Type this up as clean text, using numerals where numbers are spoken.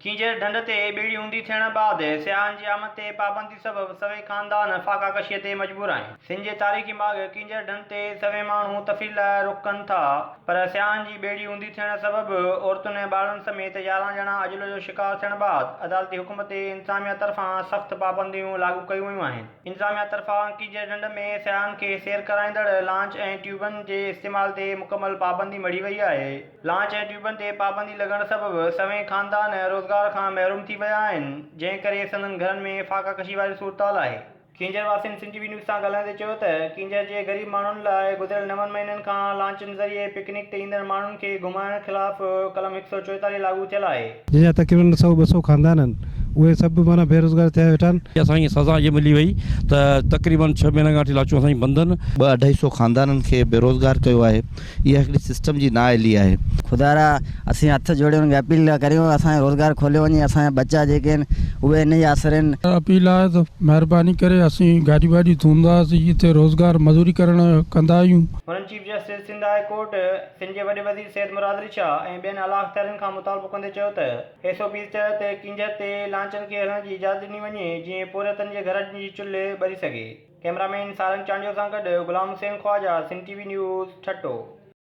कींजर ढंढ ते ॿेड़ी ऊंधी थियण बैदि सियाहनि जी आमद ते पाबंदी सबबि सभई ख़ानदान फाका कशीअ ते मजबूर आहिनि। सिंध जे तारीख़ी बाग़ कींजर ढंढ ते सभई माण्हू तफ़रीह लाइ रुख़ कनि था, पर सियाहनि जी ॿेड़ी ऊंधी थियण सबबि औरतुनि ऐं ॿारनि समेत 11 ॼणा अजुल जो शिकार थियण बैदि अदालती हुकुम ते इंतिज़ामिया तरफ़ां सख़्त पाबंदियूं लागू कयूं वयूं आहिनि। इंतिज़ामिया तरफ़ां कींजर ढंढ में सियाहनि खे सैर कराईंदड़ लॉन्च ऐं ट्यूबनि जे इस्तेमाल ते मुकमल पाबंदी मढ़ी वई आहे। लॉन्च ऐं ट्यूबनि ते पाबंदी लॻण सबबि सभई ख़ानदान रोज़गार खां महरूम थी विया आहिनि, जंहिं करे संदनि घरनि में फाका कशी वारी सूरताल आहे। कींजर वासियुनि सिंध टीवी न्यूज़ सां ॻाल्हाईंदे चयो त कींजर जे ग़रीब माण्हुनि लाइ गुज़िरियल 9 महीननि खां लॉन्चनि ज़रिए पिकनिक ते ईंदड़ माण्हुनि खे घुमाइण ख़िलाफ़ कलम 144 लागू थियल आहे। जंहिंजा तक़रीबन 100-200 ख़ानदान आहिनि, उहे सभु माना बेरोज़गार थिया वेठा आहिनि। असांखे सज़ा इहा मिली वई त तक़रीबन 6 महीना खां लाचूं असांजी बंदि आहिनि। 200-250 ख़ानदाननि खे बेरोज़गार कयो आहे। इहा हिकिड़ी सिस्टम जी नाअहली आहे। खुदारा असीं हथ जोड़े हुनखे अपील करियूं, असांजो रोज़गार खोलियो वञे, असांजा बच्चा जेके आहिनि उहे इन जा असर आहिनि। अपील आहे त महिरबानी करे असीं गाॾी वाॾी धोईंदासीं, हिते रोज़गार मज़ूरी करण कंदा आहियूं। हुननि chief justice Sindh high court, Sindh जे वॾे वज़ीर सैयद मुराद अली शाह ऐं ॿियनि आला अख़्तियारनि खां मुतालबो कंदे चयो त SOP तहत कींजर ते लांचनि खे हलण जी इजाज़त ॾिनी वञे, जीअं पोरियतनि जे घरनि जी चुल्हि ॿरी सघे। कैमरामैन सारंग चांडियो सां गॾु गुलाम हुसैन ख्वाजा, सिंध टीवी न्यूज़, ठट्टो।